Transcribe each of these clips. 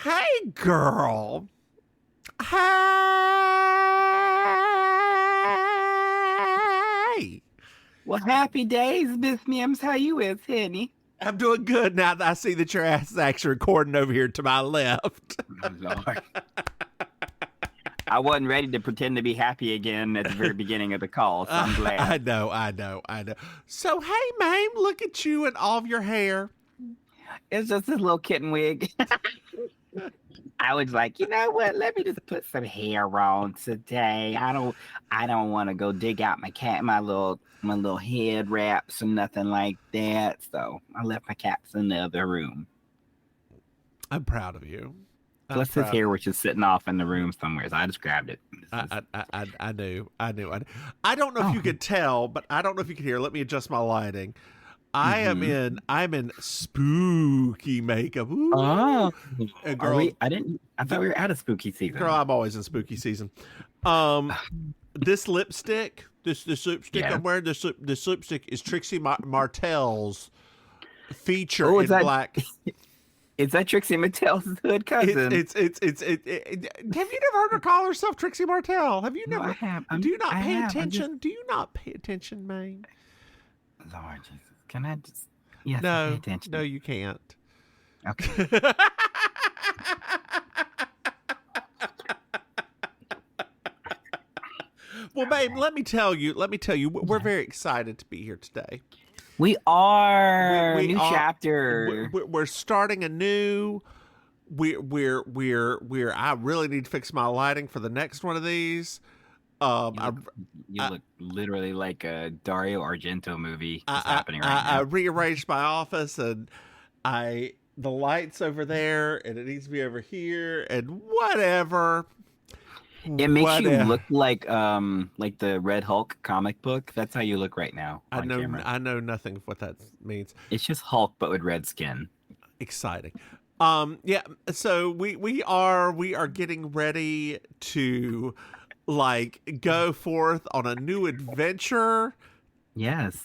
Hey, girl. Hey. Well, happy days, Miss Mims. How you is, honey? I'm doing good now that I see that your ass is actually recording over here to my left. Oh, Lord. I wasn't ready to pretend to be happy again at the very beginning of the call, so I'm glad. I know. So, hey, ma'am, look at you and all of your hair. It's just this little kitten wig. I was like, you know what? Let me just put some hair on today. I don't want to go dig out my little head wraps or nothing like that. So I left my caps in the other room. I'm proud of you. Plus his hair was just sitting off in the room somewhere, so I just grabbed it. I knew. I don't know if you could tell, but I don't know if you can hear. Let me adjust my lighting. I'm in spooky makeup. Ooh. Oh, girl, I thought we were out of spooky season. Girl, I'm always in spooky season. This lipstick, this lipstick I'm wearing, this lipstick is Trixie Martell's feature in black. Is that Trixie Mattel's hood cousin? It's have you never heard her call herself Trixie Martell? Have you never? No, I have. Do you not pay attention? Do you not pay attention, man? Lord Jesus. Can I just... Yes, no, pay attention. No, you can't. Okay. Well, babe, let me tell you, we're very excited to be here today. We are. New chapter. We're starting anew. We're. I really need to fix my lighting for the next one of these. You look literally like a Dario Argento movie happening right now. I rearranged my office and the lights over there and it needs to be over here and whatever. It makes you look like the Red Hulk comic book. That's how you look right now. I know nothing of what that means. It's just Hulk but with red skin. Exciting. Yeah. So we are getting ready to go forth on a new adventure. Yes.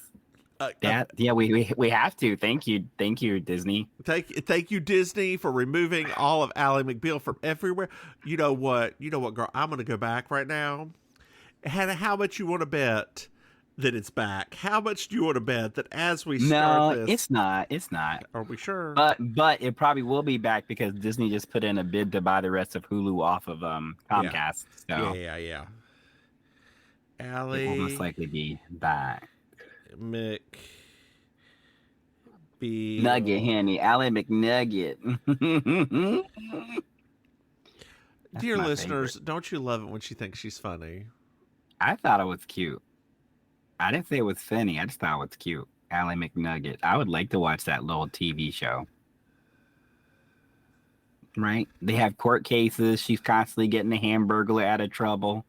We have to. Thank you, Disney. Thank you, Disney, for removing all of Ally McBeal from everywhere. You know what, girl? I'm gonna go back right now. Hannah, how much you want to bet that it's back? How much do you want to bet that as we start this? No, it's not. Are we sure? But it probably will be back because Disney just put in a bid to buy the rest of Hulu off of Comcast. Yeah. So yeah. Ally it will most likely be back. Nugget, Henny, Ally McNugget. Dear listeners, don't you love it when she thinks she's funny? I thought it was cute. I didn't say it was funny. I just thought it was cute. Ally McNugget. I would like to watch that little TV show. Right? They have court cases. She's constantly getting the Hamburglar out of trouble.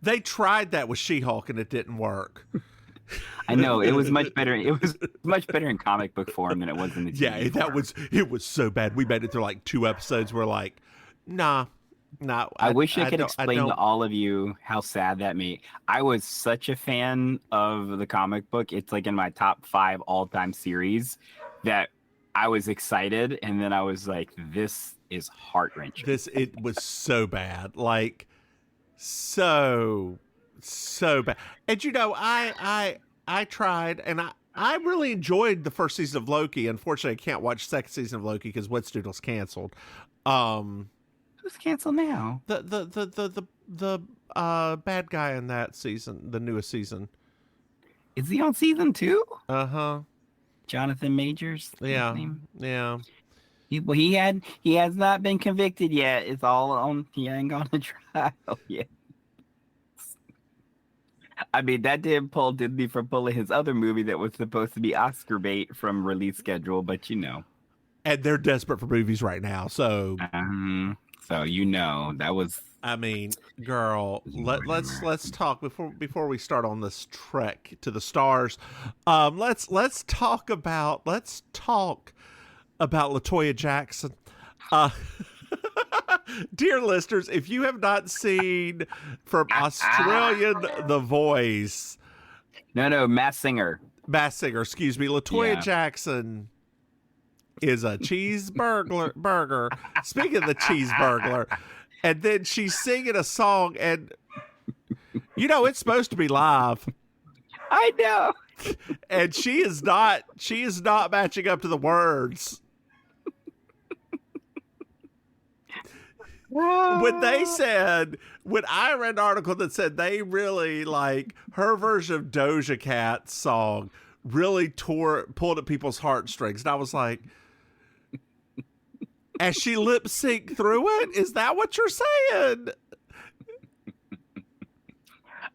They tried that with She-Hulk and it didn't work. I know it was much better. It was much better in comic book form than it was in the TV form. It was so bad. We made it through like 2 episodes. We're like, nah. I wish I could explain to all of you how sad that made. I was such a fan of the comic book. It's like in my top 5 all-time series that I was excited, and then I was like, this is heart-wrenching. It was so bad, like so bad. And I tried, and I really enjoyed the first season of Loki. Unfortunately, I can't watch second season of Loki because Wetstoodle's canceled. Who's canceled now? The bad guy in that season, the newest season. Is he on season 2? Jonathan Majors. Yeah. He has not been convicted yet. It's all on. He ain't gone to trial yet. I mean, that did pull Disney from pulling his other movie that was supposed to be Oscar bait from release schedule, but and they're desperate for movies right now, so. So that was. I mean, girl, let's talk before we start on this trek to the stars. Let's talk about LaToya Jackson. Dear listeners, if you have not seen from Australian The Voice, no, Masked Singer, excuse me, LaToya Jackson is a cheeseburger. Speaking of the cheeseburger, and then she's singing a song, and it's supposed to be live. I know. And she is not matching up to the words. When I read an article that said they really like her version of Doja Cat's song really pulled at people's heartstrings. And I was like, as she lip sync through it, is that what you're saying?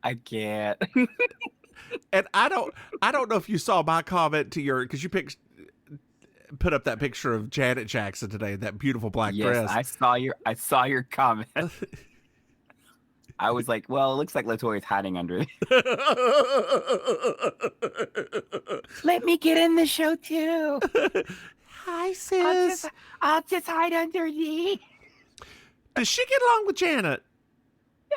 I can't. And I don't know if you saw my comment to because you put up that picture of Janet Jackson today, that beautiful black dress. I saw your comment. I was like, well, it looks like Latoya's hiding under it. Let me get in the show too. Hi, sis. I'll just hide underneath. Does she get along with Janet?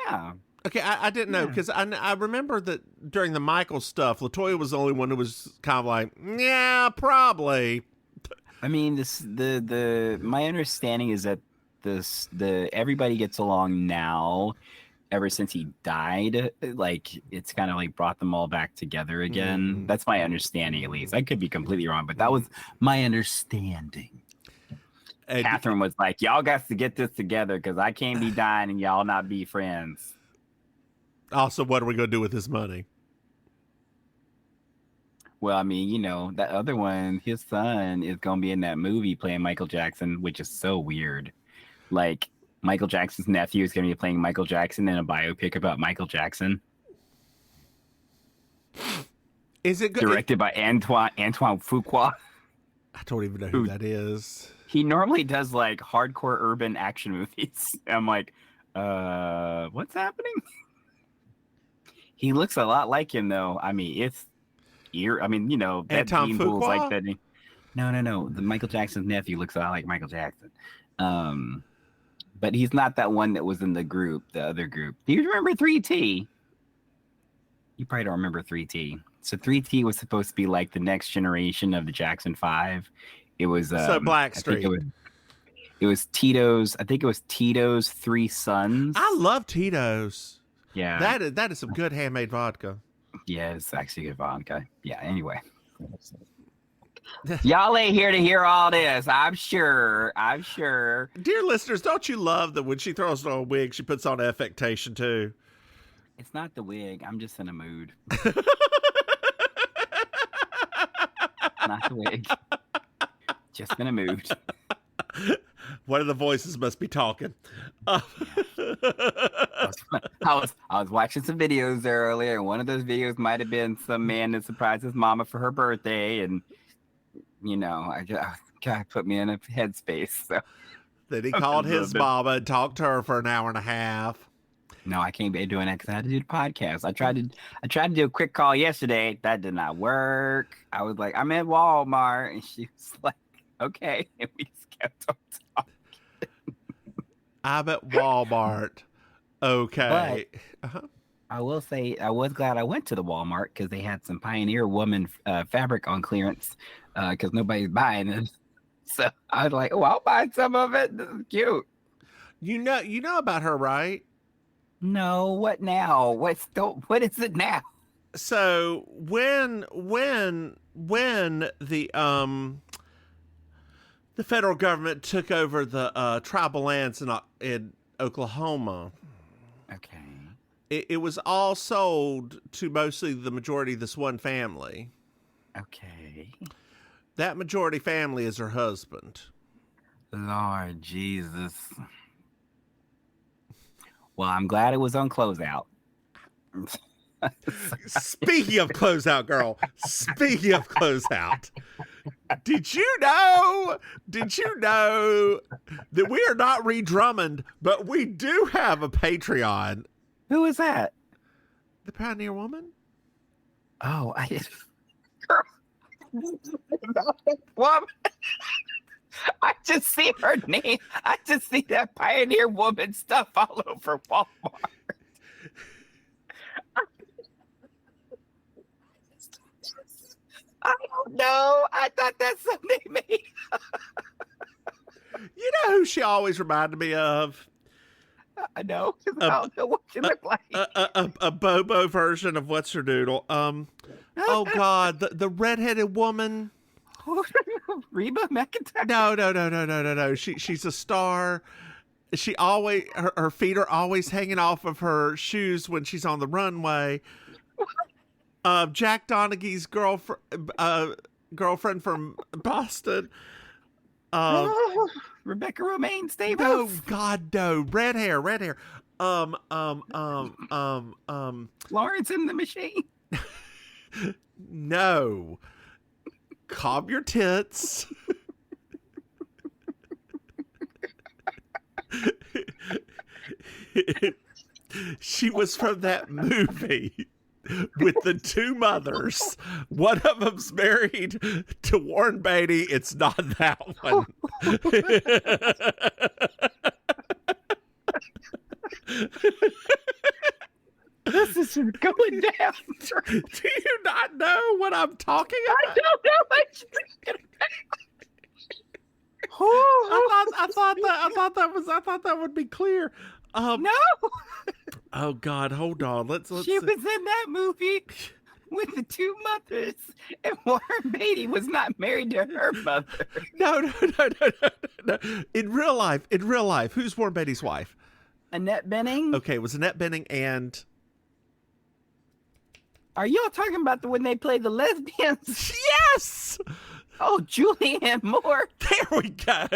Yeah. Okay, I didn't know, because I remember that during the Michael stuff, Latoya was the only one who was kind of like, yeah, probably. I mean, my understanding is that everybody gets along now. Ever since he died, like it's kind of like brought them all back together again. Mm. That's my understanding, at least. I could be completely wrong, but that was my understanding. And Catherine was like, "Y'all got to get this together because I can't be dying and y'all not be friends." Also, what are we going to do with his money? Well, I mean, that other one, his son is going to be in that movie playing Michael Jackson, which is so weird. Like, Michael Jackson's nephew is going to be playing Michael Jackson in a biopic about Michael Jackson. Is it good? Directed by Antoine Fuqua. I don't even know who that is. He normally does like hardcore urban action movies. I'm like, what's happening? He looks a lot like him, though. I mean, that Antoine Fuqua like that. No. The Michael Jackson's nephew looks a lot like Michael Jackson. But he's not that one that was in the other group. Do you remember 3T? You probably don't remember 3T. So 3T was supposed to be like the next generation of the Jackson 5. It was so Blackstreet. It was Tito's. I think it was Tito's three sons. I love Tito's. Yeah, that is some good handmade vodka. Yeah, it's actually good vodka. Yeah. Anyway. Y'all ain't here to hear all this. I'm sure. Dear listeners, don't you love that when she throws on a wig, she puts on affectation too? It's not the wig. I'm just in a mood. Not the wig. Just in a mood. One of the voices must be talking. I was watching some videos there earlier, and one of those videos might have been some man that surprised his mama for her birthday, and God put me in a headspace. So then he called his mama and talked to her for an hour and a half. No, I can't be doing that because I had to do the podcast. I tried to do a quick call yesterday. That did not work. I was like, I'm at Walmart, and she was like, okay, and we just kept on talking. I'm at Walmart. Okay. But I will say I was glad I went to the Walmart because they had some Pioneer Woman fabric on clearance because nobody's buying it. So I was like, oh, I'll buy some of it. This is cute. You know about her, right? No. What now? What is it now? So when the federal government took over the tribal lands in Oklahoma. Okay. It was all sold to mostly the majority of this one family. Okay. That majority family is her husband. Lord Jesus. Well, I'm glad it was on closeout. Speaking of closeout, girl. Speaking of closeout. Did you know that we are not Drummond, but we do have a Patreon? Who is that? The Pioneer Woman. Oh, Woman. I just see her name. I just see that Pioneer Woman stuff all over Walmart. I don't know. I thought that's something they made. You know who she always reminded me of? I know. I don't know what she looked like. A Bobo version of What's Her Doodle. Oh God, the redheaded woman. Reba McEntire. No. She's a star. She always her feet are always hanging off of her shoes when she's on the runway. Jack Donaghy's girlfriend from Boston. Rebecca Romaine Stamos. No, God, no. Red hair. Florence and the Machine. No. Calm your tits. She was from that movie with the two mothers. One of them's married to Warren Beatty. It's not that one. This is going down. Do you not know what I'm talking about? I don't know. I thought that would be clear. No. Oh God, hold on. Let's She was in that movie with the two mothers, and Warren Beatty was not married to her mother. No. In real life, who's Warren Beatty's wife? Annette Bening. Okay, it was Annette Bening and. Are y'all talking about when they played the lesbians? Yes. Oh, Julianne Moore. There we go.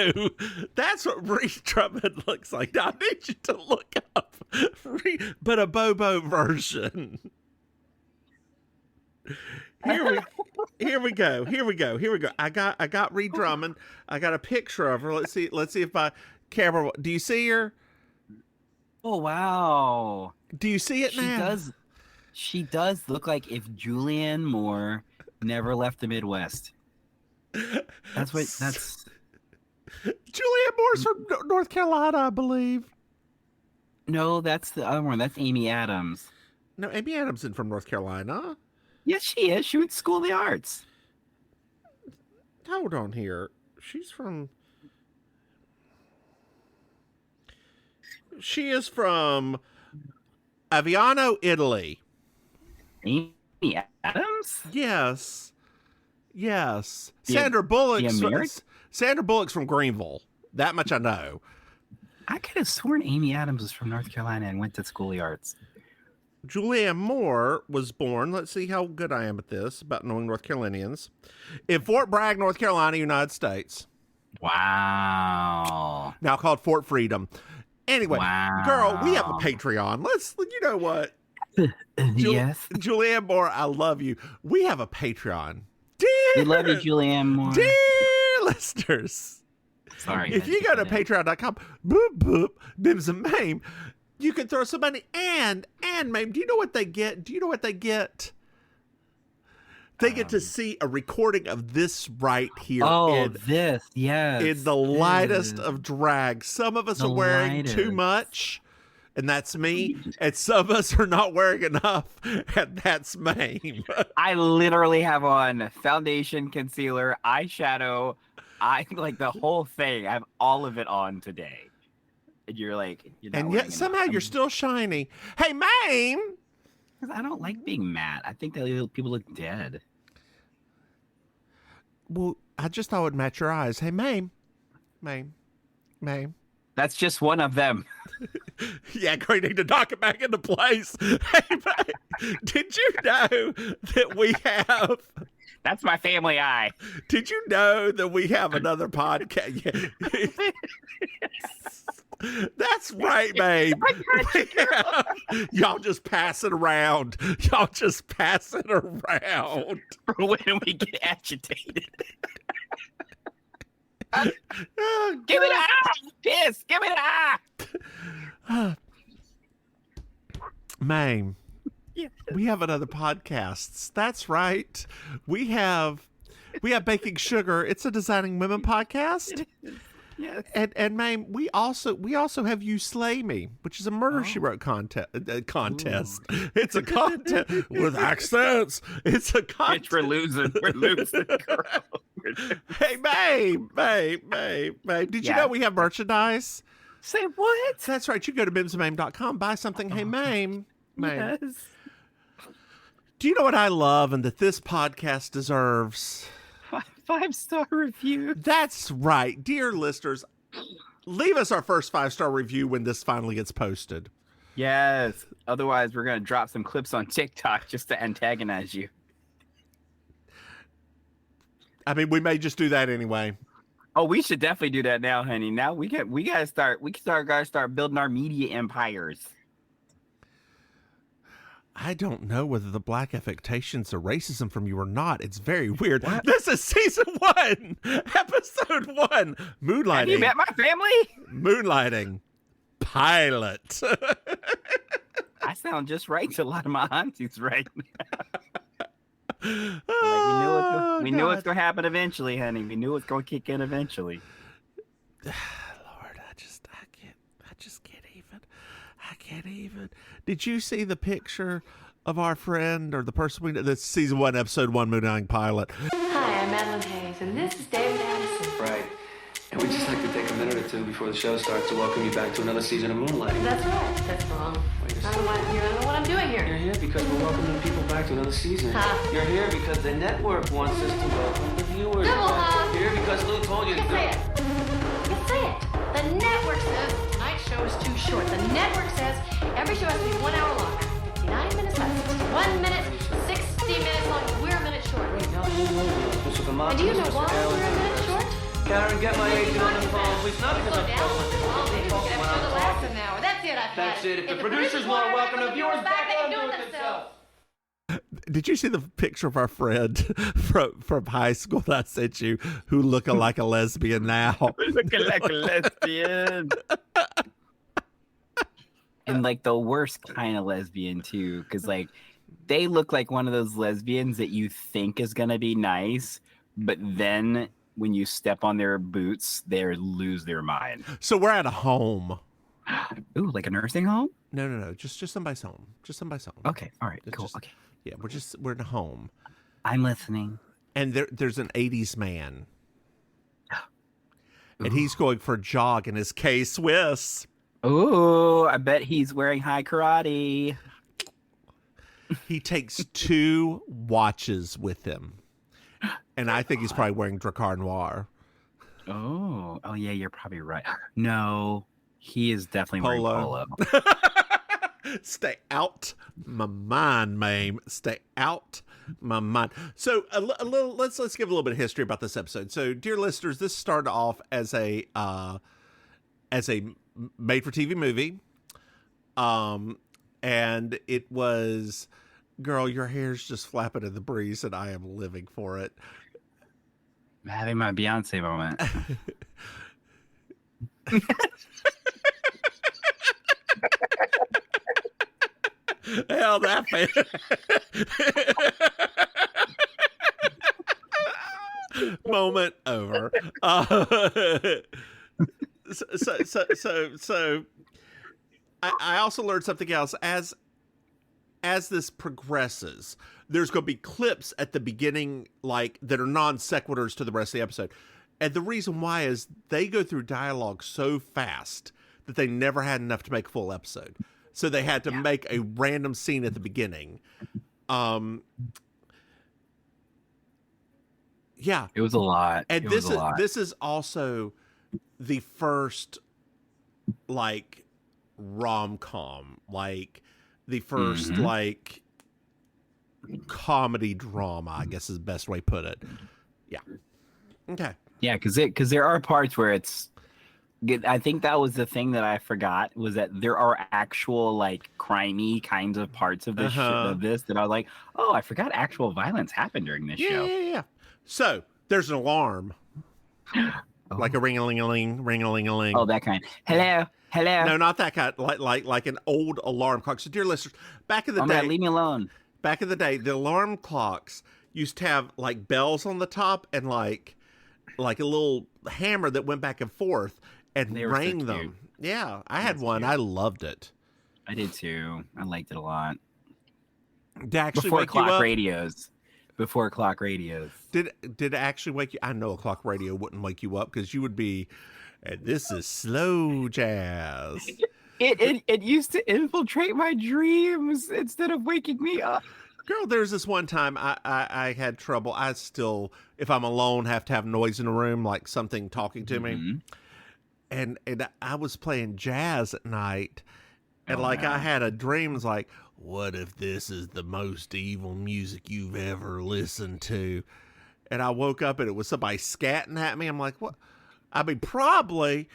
That's what Reese Drummond looks like. Now, I need you to look up, but a Bobo version. Here we go. I got Reed Drummond. I got a picture of her. Let's see if my camera. Do you see her? Oh wow. Do you see it now? She does look like if Julianne Moore never left the Midwest. That's. Julianne Moore's from North Carolina, I believe. No, that's the other one. That's Amy Adams. No, Amy Adams isn't from North Carolina. Yes, she is. She went to School of the Arts. Hold on here. She's from... She is from Aviano, Italy. Amy Adams? Yes. Sandra Bullock's from Greenville. That much I know. I could have sworn Amy Adams was from North Carolina and went to School of the Arts. Julianne Moore was born, let's see how good I am at this, about knowing North Carolinians, in Fort Bragg, North Carolina, United States. Wow. Now called Fort Freedom. Anyway, wow. Girl, we have a Patreon. You know what? Yes. Julianne Moore, I love you. We have a Patreon. We love you, Julianne Moore. Dear listeners. Sorry. If you go to patreon.com, boop, boop, Bims and Mame, you can throw some money. And Mame, do you know what they get? They get to see a recording of this right here. Oh, this, yes. In the lightest of drag. Some of us are wearing too much, and that's me. And some of us are not wearing enough, and that's Mame. I literally have on foundation, concealer, eyeshadow, like the whole thing. I have all of it on today. And you're like, and yet somehow you're still shiny. Hey, Mame! I don't like being matte. I think that people look dead. Well, I just thought it would match your eyes. Hey, Mame. That's just one of them. Yeah, great. Need to knock it back into place. Hey, Mame, did you know that we have... That's my family eye. Did you know that we have another podcast? That's right, babe. Y'all just pass it around. When we get agitated. Give me the eye! Piss! Give me the eye! Mame. Yeah. We have another podcast. That's right. We have Baking Sugar. It's a Designing Women podcast. Yes. And ma'am, we also have You Slay Me, which is a Murder She Wrote contest. It's a contest with accents. It's a contest. Bitch, we're losing. We're losing, girl. Hey, babe. Did you know we have merchandise? Say what? That's right. You go to mimsmame.com, buy something. Hey, ma'am. Yes. Do you know what I love and that this podcast deserves? 5-star review. That's right. Dear listeners, leave us our first 5-star review when this finally gets posted. Yes. Otherwise, we're going to drop some clips on TikTok just to antagonize you. I mean, we may just do that anyway. Oh, we should definitely do that now, honey. Now we gotta start building our media empires. I don't know whether the black affectations are racism from you or not. It's very weird. What? This is season 1, episode 1, Moonlighting. Have you met my family? Moonlighting pilot. I sound just right to a lot of my aunties right now. Like we knew it's gonna happen eventually, honey. We knew it's gonna kick in eventually. Lord, I can't even. Did you see the picture of our friend or the person we know? That's season 1, episode 1, Moonlighting pilot. Hi, I'm Madeline Hayes, and this is David Addison. Right. And we'd just like to take a minute or two before the show starts to welcome you back to another season of Moonlighting. That's right. That's wrong. Wait a I don't know what I'm doing here. You're here because we're welcoming people back to another season. Huh? You're here because the network wants us to welcome the viewers. Double huh? You're here because Lou told you You to can say it. You can say it. The network says tonight's show is too short. The network says every show has to be 1 hour long. 59 minutes left. 61 minutes, 60 minutes long. We're a minute short. And do you know why we're a minute short? Karen, get my agent on the phone, please. Not because I'm Well, maybe we can have a show that lasts an hour. That's it. I've That's had it. If the producers want to welcome the viewers back, they let can them do do it it themselves. Did you see the picture of our friend from high school that I sent you who looking like a lesbian now? Looking like a lesbian. And like the worst kind of lesbian too, because like they look like one of those lesbians that you think is gonna be nice, but then when you step on their boots, they lose their mind. So we're at a home. Ooh, like a nursing home? No. Just somebody's home. Just somebody's home. Okay, all right, It's cool. just- Okay, Yeah, we're in a home. I'm listening. And there's an 80s man. And he's going for a jog in his K-Swiss. Ooh, I bet he's wearing high karate. He takes 2 watches with him. And I think he's probably wearing Dracar Noir. Oh yeah, you're probably right. No, he is definitely wearing polo. Stay out my mind, ma'am. Stay out my mind. So let's give a little bit of history about this episode. So, dear listeners, this started off as a made-for-TV movie, and it was, girl, your hair's just flapping in the breeze, and I am living for it. I'm having my Beyonce moment. Hell, that fan. Moment over. So I also learned something else as this progresses. There's going to be clips at the beginning, like that are non sequiturs to the rest of the episode, and the reason why is they go through dialogue so fast that they never had enough to make a full episode, so they had to make a random scene at the beginning. Yeah, It was a lot. and It this was a lot. this is also the first like rom-com, like the first like comedy drama, I guess is the best way to put it. Yeah. Okay. Yeah, because there are parts where it's. I think that was the thing that I forgot, was that there are actual like crimey kinds of parts of this of this that I was like, oh, I forgot actual violence happened during this show. Yeah. So there's an alarm, like a ring-a-ling-a-ling, ring-a-ling-a-ling. Oh, that kind. Hello. No, not that kind. Like an old alarm clock. So, dear listeners, back in the day, leave me alone. Back in the day, the alarm clocks used to have like bells on the top and like a little hammer that went back and forth and They were so rang cute. them. Yeah, I had That's one. cute. I loved it. I did too. I liked it a lot. Did it actually Before wake you clock up? radios. Before clock radios. Did it actually wake you? I know a clock radio wouldn't wake you up because you would be, and this is slow jazz. It used to infiltrate my dreams instead of waking me up. Girl, there's this one time I had trouble. I still, if I'm alone, have to have noise in the room, like something talking to me. Mhm. And I was playing jazz at night, and Oh, like no. I had a dream, was like, what if this is the most evil music you've ever listened to? And I woke up and it was somebody scatting at me. I'm like, what? I mean, probably.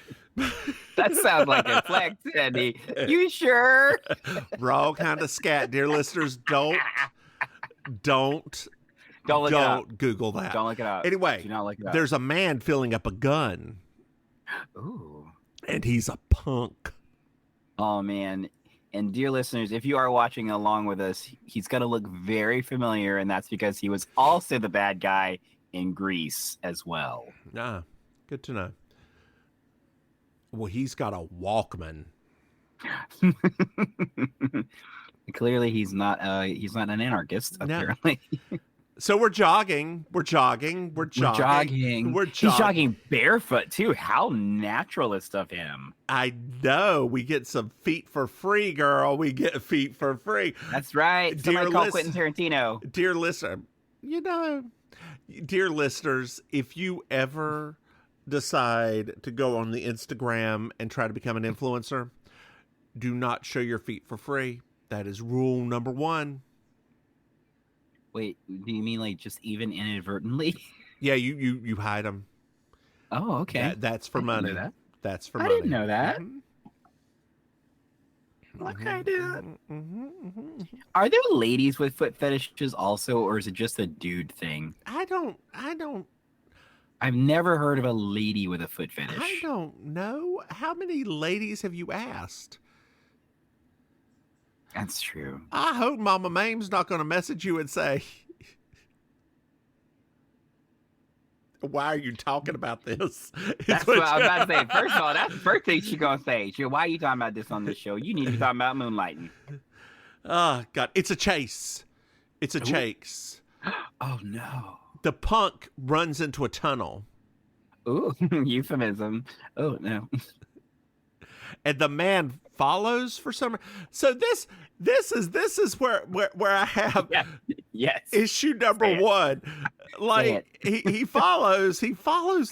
That sounds like a flex, Andy. You sure? Wrong kind of scat, dear listeners. Don't Don't look it up. Google that. Don't look it up. Anyway, Do not look it up. there's a man filling up a gun, Ooh. and he's a punk. Oh man. And dear listeners, if you are watching along with us, he's gonna look very familiar, and that's because he was also the bad guy in Grease as well. Ah, good to know. Well, he's got a Walkman. Clearly he's not an anarchist, No. apparently. So we're jogging. We're jogging. We're jogging. We're jogging. He's jogging barefoot too. How naturalist of him. I know. We get some feet for free, girl. We get feet for free. That's right. Somebody Dear call list- Quentin Tarantino. Dear listener, dear listeners, if you ever decide to go on the Instagram and try to become an influencer, do not show your feet for free. That is rule number 1. Wait, do you mean like just even inadvertently? Yeah, you hide them. Oh, okay. That's for I didn't know money. that. That's for I money. didn't know that. Mhm. Okay, dude. Mhm. Are there ladies with foot fetishes also, or is it just a dude thing? I don't I've never heard of a lady with a foot fetish. I don't know. How many ladies have you asked? That's true. I hope Mama Mame's not going to message you and say, why are you talking about this? That's what I was about to say. First of all, that's the first thing she's gonna say. Why are you talking about this on the show? You need to be talking about Moonlighting. Oh, God. It's a chase. It's a chase. Oh no. The punk runs into a tunnel, Ooh, euphemism. Oh no. and the man follows for some. So this is where I have Yeah. Yes. issue number Say it. 1. Like Say he follows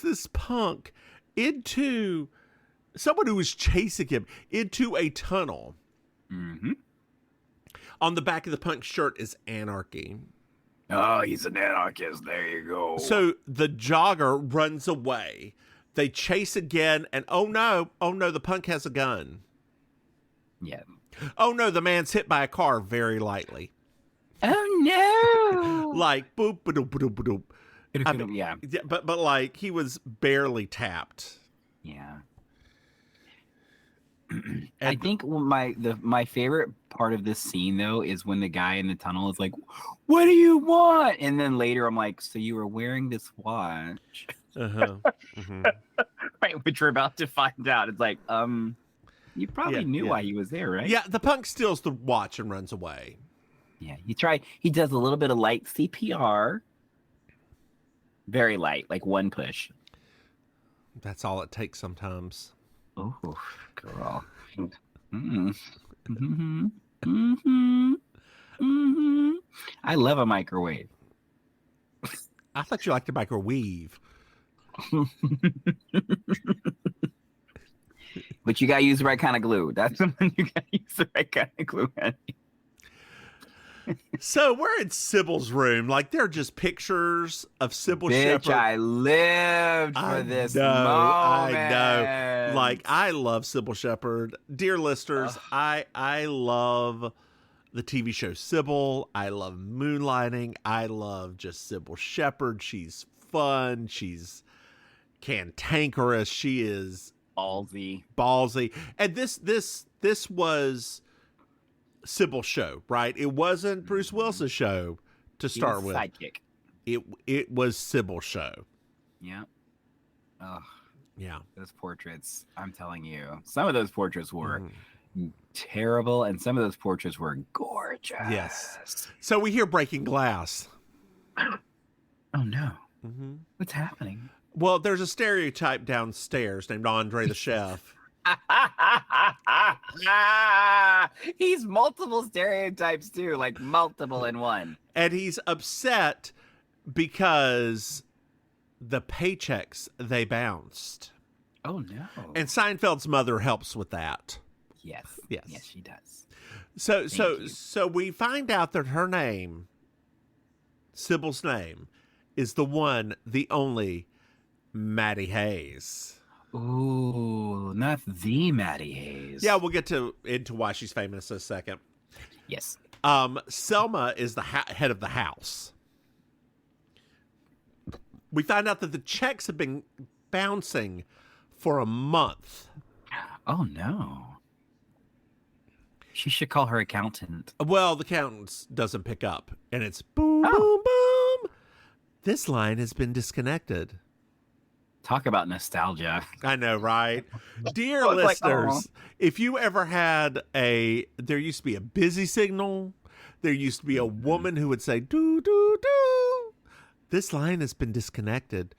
this punk into someone who is chasing him into a tunnel. Mm-hmm. On the back of the punk's shirt is anarchy. Oh, he's an anarchist. There you go. So the jogger runs away. They chase again, and oh no, the punk has a gun. Yeah. Oh no, the man's hit by a car very lightly. Oh no. Like boop ba doop ba doop ba doop. I mean, Yeah. Yeah, but like he was barely tapped. Yeah. And I think my favorite part of this scene though is when the guy in the tunnel is like, "What do you want?" And then later I'm like, "So you were wearing this watch?" Right, which we're about to find out. It's like, you probably knew why he was there, right? Yeah, the punk steals the watch and runs away. Yeah. He does a little bit of light CPR. Very light, like one push. That's all it takes sometimes. Oh, girl. Mm. Mm-hmm. Mm-hmm. Mm-hmm. I love a microwave. I thought you liked to microwave. But you gotta use the right kind of glue. That's when you gotta use the right kind of glue. So we're in Sybil's room. Like, they're just pictures of Sybil Bitch, Shepherd. I lived for I this know, moment. I know. Like, I love Sybil Shepherd. Dear listeners, I love the TV show Sybil. I love Moonlighting. I love just Sybil Shepherd. She's fun. She's cantankerous. She is ballsy. And this was Sybil's show, right? It wasn't Bruce Willis's show to start with. Sidekick. It was Sybil's show. Yeah. Oh, Yeah. those portraits. I'm telling you, some of those portraits were terrible, and some of those portraits were gorgeous. Yes. So we hear breaking glass. Oh no. Mm-hmm. What's happening? Well, there's a stereotype downstairs named Andre the Chef. He's multiple stereotypes too, like multiple in one. And he's upset because the paychecks, they bounced. Oh no. And Seinfeld's mother helps with that. Yes. Yes. Yes, she does. So we find out that her name, Sybil's name, is the one, the only Maddie Hayes. Ooh, not the Maddie Hayes. Yeah, we'll get into why she's famous in a second. Yes. Selma is the head of the house. We find out that the checks have been bouncing for a month. Oh no. She should call her accountant. Well, the accountant doesn't pick up, and it's boom, boom, boom. This line has been disconnected. Talk about nostalgia. I know, right? Dear I was like, listeners, if you ever had there used to be a busy signal, there used to be a woman who would say, doo, doo, doo. This line has been disconnected,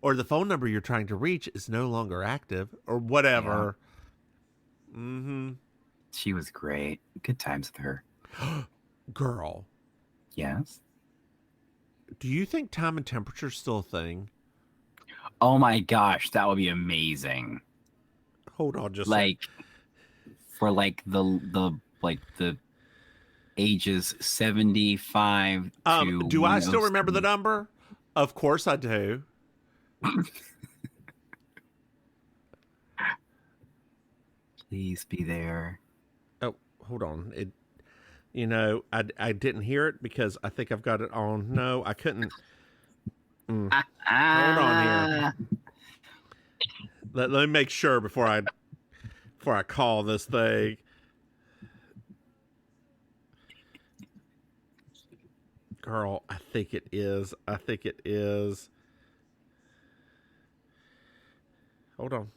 or the phone number you're trying to reach is no longer active, or whatever. Yeah. Mm-hmm. She was great. Good times with her. Girl. Yes? Do you think time and temperature is still a thing? Oh my gosh, that would be amazing. Hold on, just like for like the ages 75 to do I still remember the number? Of course I do. Please be there. Oh, hold on. I didn't hear it because I think I've got it on. No, I couldn't. Hold on here. Let me make sure before I call this thing. Girl, I think it is. Hold on.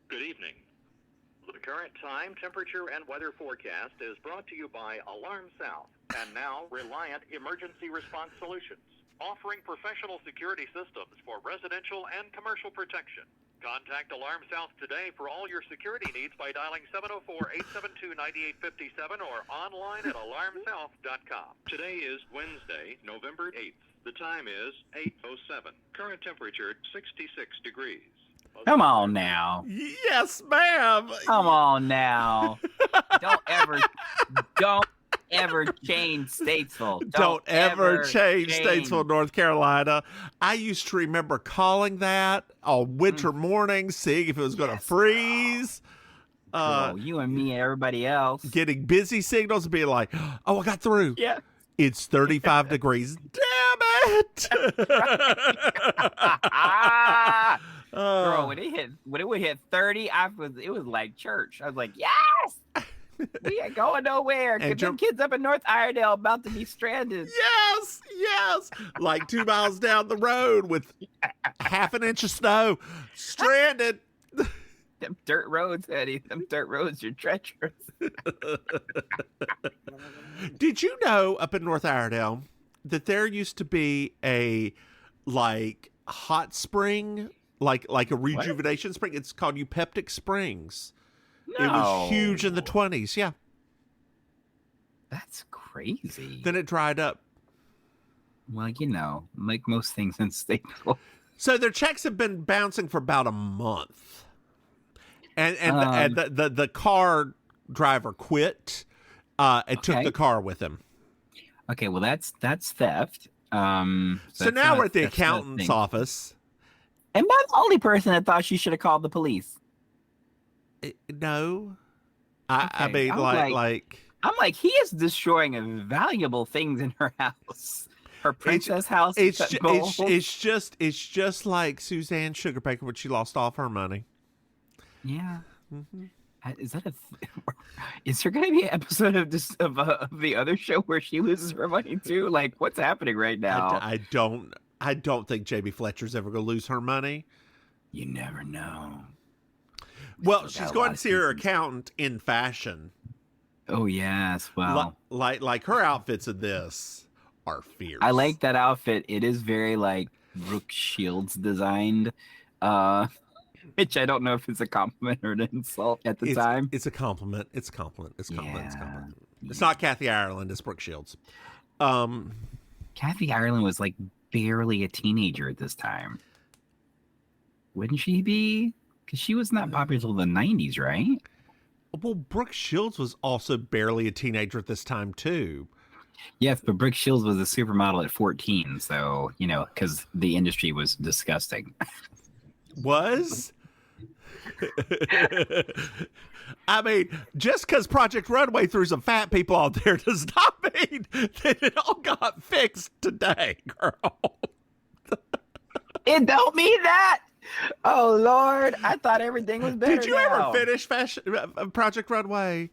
Good evening. The current time, temperature, and weather forecast is brought to you by Alarm South and now Reliant Emergency Response Solutions, offering professional security systems for residential and commercial protection. Contact Alarm South today for all your security needs by dialing 704-872-9857 or online at alarmsouth.com. Today is Wednesday, November 8th. The time is 8:07. Current temperature 66 degrees. Come on now. Yes, ma'am. Come on now. Don't ever change Statesville. Don't ever change Statesville, North Carolina. I used to remember calling that on winter mornings, seeing if it was going to freeze. You and me and everybody else. Getting busy signals and being like, oh, I got through. Yeah. It's 35 degrees. Damn it. Girl, when it would hit 30, it was like church. I was like, yes! We ain't going nowhere. Because them kids up in North Iredale about to be stranded. Yes. Like 2 miles down the road with half an inch of snow. Stranded. Them dirt roads, Eddie. Them dirt roads are treacherous. Did you know up in North Iredale that there used to be a hot spring, like a rejuvenation spring? It's called Eupeptic Springs. No. It was huge in the 1920s. Yeah. That's crazy. Then it dried up. Well, like most things in Statesville. So their checks have been bouncing for about a month. And the car driver quit and took the car with him. Okay, well that's theft. So now we're at the accountant's office. Am I the only person that thought she should have called the police? No. I mean, I'm like, he is destroying valuable things in her house. Her princess house. It's just like Suzanne Sugarbaker when she lost all of her money. Yeah. Mm-hmm. Is that is there going to be an episode of this of the other show where she loses her money too? Like, what's happening right now? I don't think Jamie Fletcher's ever going to lose her money. You never know. Well, she's going to see her accountant in fashion. Oh yes, well, like her outfits in this are fierce. I like that outfit. It is very like Brooke Shields designed, which I don't know if it's a compliment or an insult at the time. It's a compliment. It's a compliment. It's a compliment. Yeah. It's a compliment. It's not Kathy Ireland. It's Brooke Shields. Kathy Ireland was like barely a teenager at this time. Wouldn't she be? Because she was not popular until the 90s, right? Well, Brooke Shields was also barely a teenager at this time, too. Yes, but Brooke Shields was a supermodel at 14, so, you know, because the industry was disgusting. Was? I mean, just because Project Runway threw some fat people out there does not mean that it all got fixed today, girl. It don't mean that. Oh Lord, I thought everything was better. Did you ever finish Project Runway?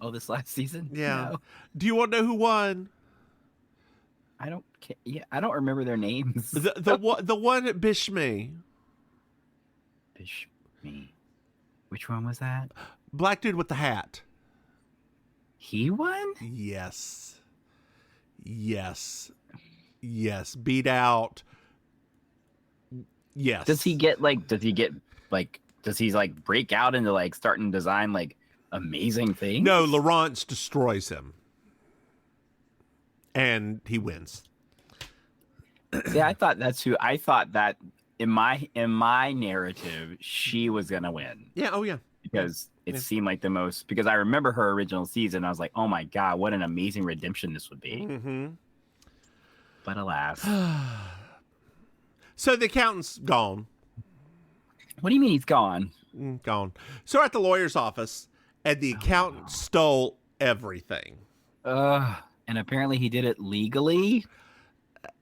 Oh, this last season? Yeah. No. Do you want to know who won? I don't. Yeah, I don't remember their names. The one at Bishme. Bishme. Which one was that? Black dude with the hat. He won? Yes. Yes. Yes. Beat out. Yes. Does he break out into like starting to design like amazing things? No, Laurence destroys him. And he wins. Yeah, I thought that in my narrative, she was gonna win. Yeah, oh yeah. Because it seemed like because I remember her original season. I was like, oh my God, what an amazing redemption this would be. Mm-hmm. But alas. So the accountant's gone. What do you mean he's gone? Gone. So we're at the lawyer's office, and the accountant stole everything. And apparently he did it legally.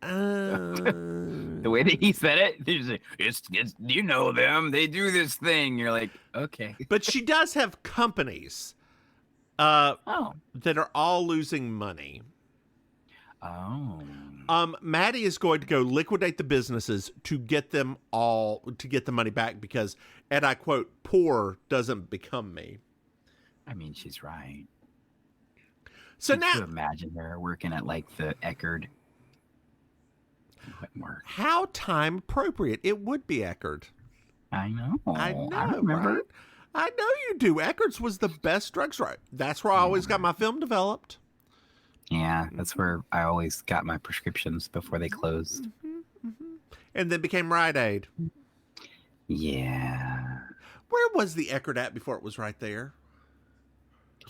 The way that he said it, it's you know them. They do this thing. You're like, okay. But she does have companies that are all losing money. Oh. Maddie is going to go liquidate the businesses to get the money back because, and I quote, poor doesn't become me. I mean, she's right. So Could now, you imagine her working at like the Eckerd. How time appropriate it would be Eckerd. I know. I know. I remember. Right? I know you do. Eckerd's was the best drugstore. That's where I always got my film developed. Yeah, that's where I always got my prescriptions before they closed. And then became Rite Aid. Yeah. Where was the Eckerd at before it was right there?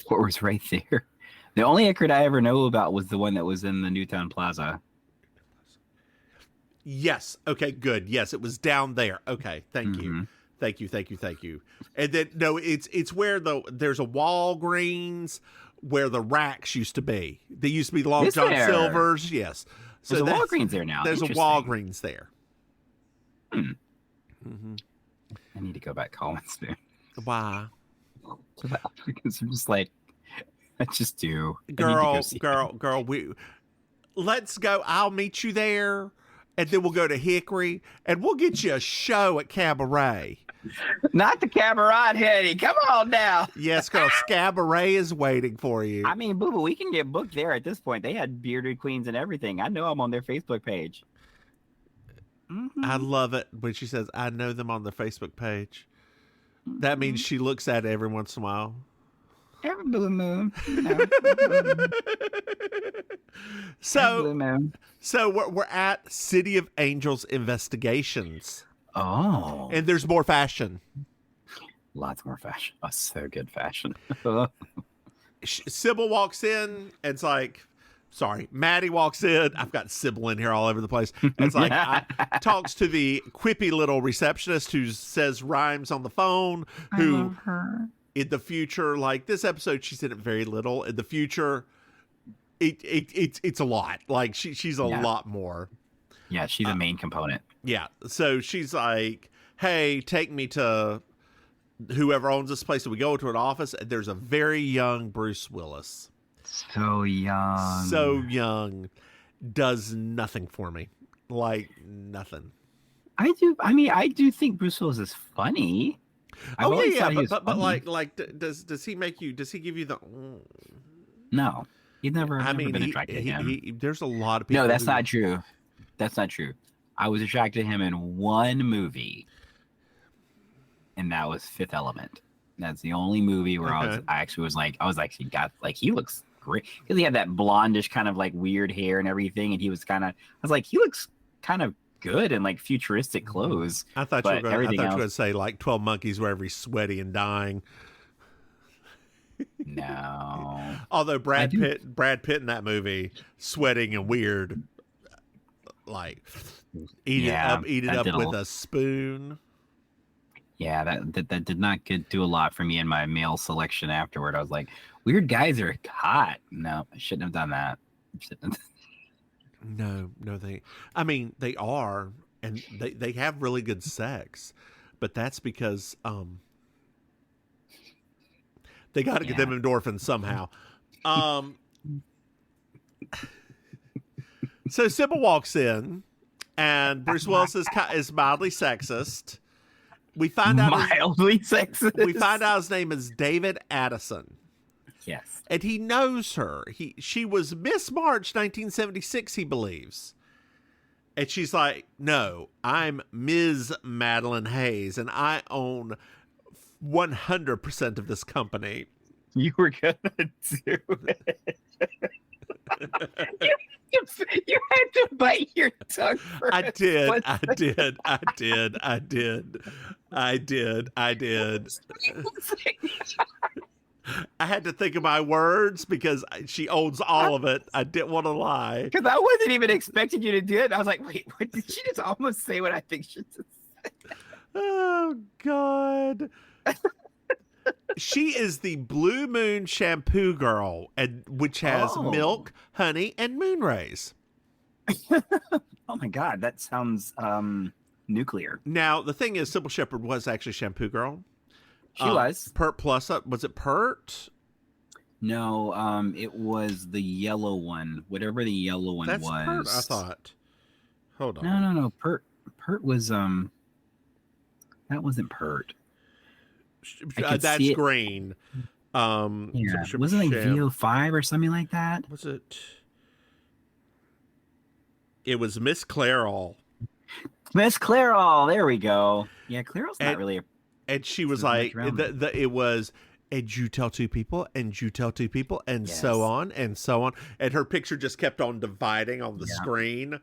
What was right there? The only Eckerd I ever know about was the one that was in the Newtown Plaza. Yes. Okay, good. Yes, it was down there. Okay, thank you. Thank you. And then, no, it's where there's a Walgreens where the racks used to be. They used to be Long John Silver's. Yes. So there's a Walgreens there now. There's a Walgreens there. I need to go back home soon. Why? Because I'm just like, I just do. Girl, let's go. I'll meet you there. And then we'll go to Hickory, and we'll get you a show at Cabaret. Not the Cabaret, Hetty. Come on now. Yes, girl. Cabaret is waiting for you. I mean, boo-boo, we can get booked there at this point. They had bearded queens and everything. I know I'm on their Facebook page. I love it when she says, I know them on their Facebook page. That means she looks at it every once in a while. Every blue moon. So we're at City of Angels Investigations. Oh. And there's more fashion. Lots more fashion. Oh, so good fashion. Sybil walks in and it's like, sorry, Maddie walks in. I've got Sybil in here all over the place. And it's like, talks to the quippy little receptionist who says rhymes on the phone. I love her. In the future, like this episode, she's in it very little. In the future, it's a lot. Like she's a lot more. Yeah, she's a main component. Yeah. So she's like, hey, take me to whoever owns this place, and we go to an office, and there's a very young Bruce Willis. So young. So young. Does nothing for me. Like, nothing. I do think Bruce Willis is funny. But like, does he make you? Does he give you the? No, he's never. Been attracted to him. There's a lot of people. No, that's not true. That's not true. I was attracted to him in one movie, and that was Fifth Element. That's the only movie where I was like, he looks great because he had that blondish kind of like weird hair and everything, and he looks kind of good in like futuristic clothes. I thought you were going to say like 12 Monkeys where everybody's sweaty and dying. No. Although Brad Pitt in that movie, sweating and weird, like eat it up with a spoon. Yeah, that did not do a lot for me in my male selection afterward. I was like, weird guys are hot. No, I shouldn't have done that. No, they are, and they have really good sex, but that's because they got to get them endorphins somehow. So Sybil walks in, and Bruce Willis is mildly sexist. We find out sexist. We find out his name is David Addison. Yes. And he knows her. She was Miss March 1976, he believes. And she's like, no, I'm Ms. Madeline Hayes, and I own 100% of this company. You were going to do it. you had to bite your tongue first. I did. I had to think of my words because she owns all of it. I didn't want to lie. Because I wasn't even expecting you to do it. I was like, wait, what did she just almost say what I think she just said? Oh, God. She is the Blue Moon shampoo girl, which has milk, honey, and moon rays. Oh, my God. That sounds nuclear. Now, the thing is, Sybil Shepherd was actually shampoo girl. She was. Pert Plus. Was it Pert? No, it was the yellow one. Whatever the yellow one was. Pert, I thought. Hold on. No. Pert was that wasn't Pert. That's green. Wasn't it like VO5 or something like that? Was it? It was Miss Clairol. Miss Clairol. There we go. Yeah, Clairol's not really a. And she was like, it was, and you tell two people, and you tell two people, and so on, and so on. And her picture just kept on dividing on the screen.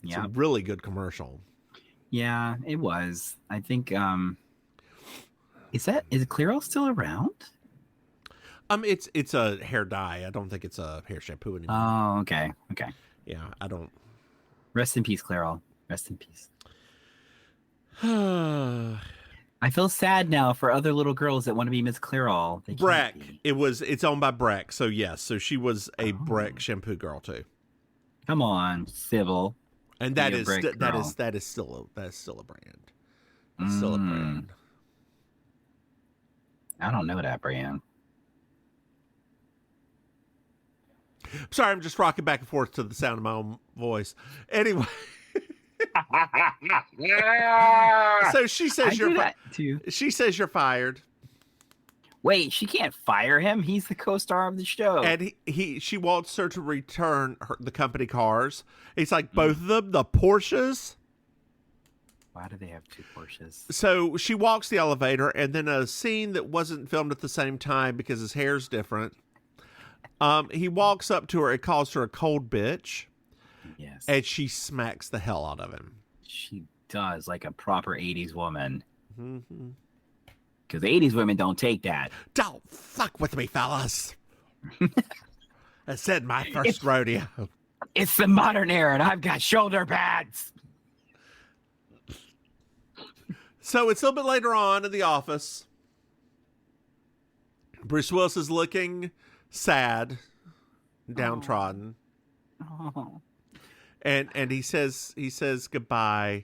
It's a really good commercial. Yeah, it was. I think, is Clairol still around? It's a hair dye. I don't think it's a hair shampoo anymore. Oh, okay. Yeah, I don't. Rest in peace, Clairol. Rest in peace. I feel sad now for other little girls that want to be Miss Clairol. Breck. It's owned by Breck. So yes. So she was a Breck shampoo girl too. Come on, Sybil. And that is still a brand. It's still a brand. I don't know that brand. Sorry, I'm just rocking back and forth to the sound of my own voice. Anyway. So she says she says you're fired. Wait, she can't fire him. He's the co-star of the show. And she wants her to return the company cars. It's like both of them, the Porsches. Why do they have two Porsches? So she walks the elevator, and then a scene that wasn't filmed at the same time because his hair's different. He walks up to her and calls her a cold bitch. Yes. And she smacks the hell out of him. She does, like a proper 80s woman. Because 80s women don't take that. Don't fuck with me, fellas. I said my first rodeo. It's the modern era, and I've got shoulder pads. So it's a little bit later on in the office. Bruce Willis is looking sad, downtrodden. Oh. And he says goodbye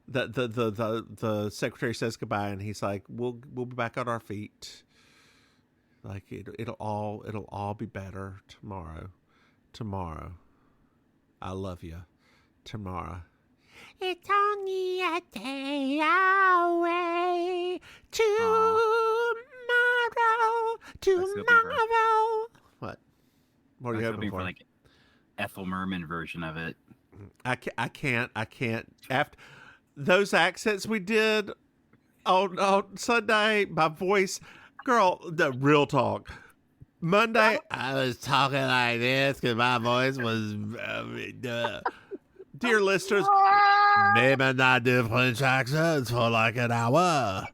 the secretary says goodbye, and he's like, we'll be back on our feet. Like it'll all be better tomorrow. Tomorrow. I love you. Tomorrow. It's only a day away. Tomorrow. What? What are you hoping for? Like Ethel Merman version of it. I can't. After those accents we did on Sunday, my voice, girl, the real talk. Monday, I was talking like this because my voice was. Dear listeners, maybe not different accents for like an hour,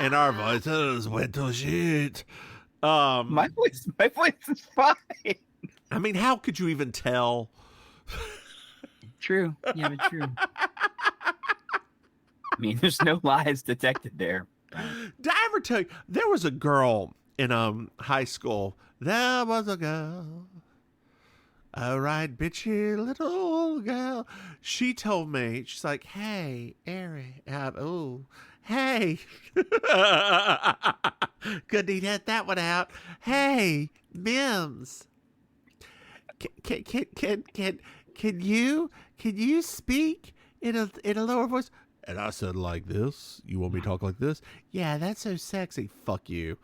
and our voices went to shit. My voice is fine. I mean, how could you even tell? True. Yeah, but true. I mean, there's no lies detected there. Did I ever tell you there was a girl in high school? There was a girl, a right bitchy little girl. She told me, she's like, "Hey, Ari, hey, good to get that one out. Hey, Mims, can you speak in a lower voice?" And I said, like this? You want me to talk like this? Yeah, that's so sexy. Fuck you.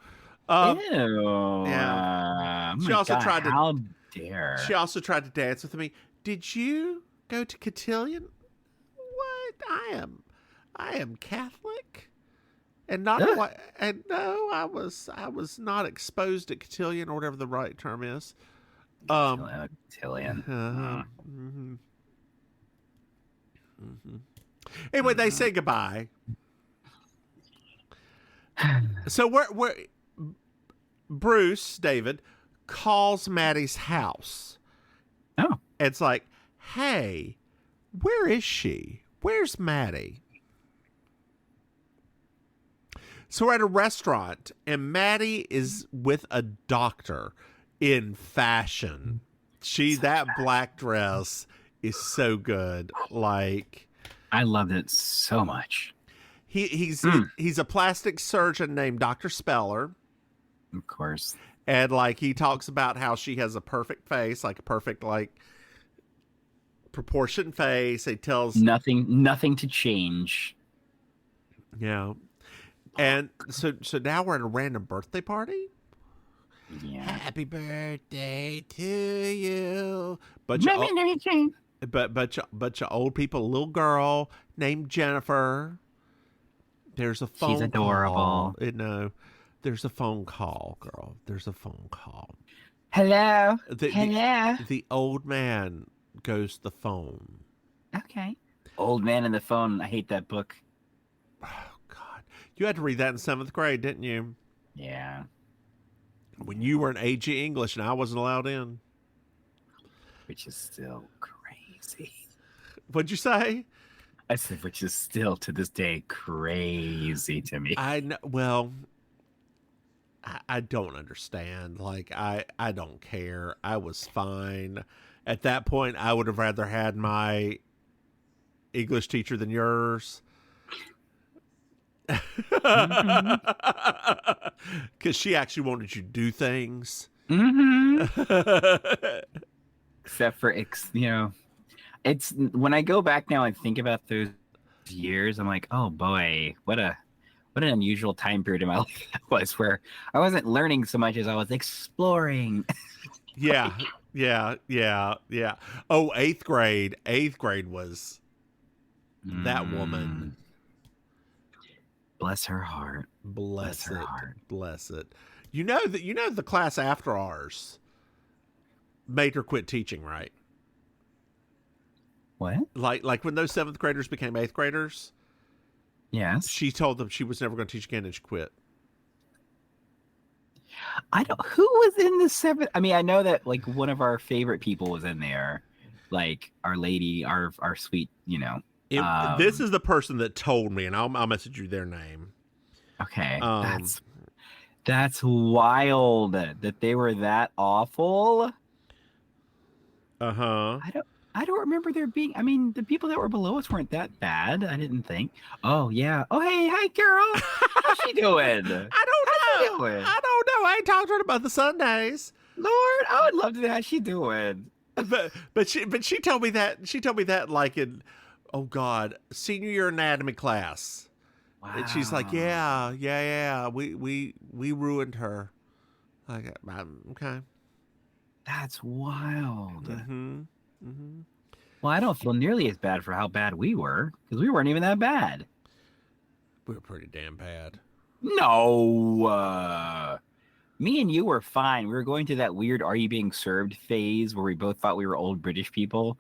Ew. Yeah. She also tried to. How dare? She also tried to dance with me. Did you go to cotillion? What? I am Catholic, and not what? And no, I was not exposed at cotillion or whatever the right term is. Cotillion. Mm-hmm. Mm-hmm. Anyway, they say goodbye. So we're Bruce David calls Maddie's house. Oh, it's like, hey, where is she? Where's Maddie? So we're at a restaurant, and Maddie is with a doctor in fashion. That black dress is so good. Like, I loved it so much. He's a plastic surgeon named Dr. Speller. Of course. And like he talks about how she has a perfect face, like a perfect proportioned face. He tells nothing to change. Yeah. And so now we're at a random birthday party. Yeah. Happy birthday to you. Bunch of old people, a little girl named Jennifer. There's a phone. She's adorable. Call. No, there's a phone call, girl. There's a phone call. Hello. Hello. The old man goes to the phone. Okay. Old Man and the Phone. I hate that book. Oh God, you had to read that in 7th grade, didn't you? Yeah. When you were in AG English and I wasn't allowed in. Which is still crazy. What'd you say? I said, which is still to this day crazy to me. I know. Well, I don't understand. Like, I don't care. I was fine. At that point, I would have rather had my English teacher than yours. Because she actually wanted you to do things. Mm-hmm. Except for, it's when I go back now and think about those years, I'm like, oh boy, what an unusual time period in my life that was, where I wasn't learning so much as I was exploring. Yeah. Oh, 8th grade. 8th grade was that woman. Bless her heart. Bless it. You know the class after ours made her quit teaching, right? What? Like when those 7th graders became 8th graders? Yes. She told them she was never going to teach again, and she quit. Who was in the 7th? I mean, I know that like one of our favorite people was in there, like Our Lady, our sweet, this is the person that told me, and I'll message you their name. Okay. That's wild that they were that awful. Uh-huh. I don't remember there being. I mean, the people that were below us weren't that bad. I didn't think. Oh yeah. Oh hey, hi Carol. How's she doing? I don't know. How's she doing? I don't know. I ain't talked to her about the Sundays. Lord, I would love to know how she doing. But she told me that like in, oh God, senior year anatomy class. Wow. And she's like, yeah, we ruined her. Like, okay. That's wild. Mm-hmm. Well, I don't feel nearly as bad for how bad we were because we weren't even that bad. We were pretty damn bad. No. Me and you were fine. We were going through that weird "Are you being served?" phase where we both thought we were old British people.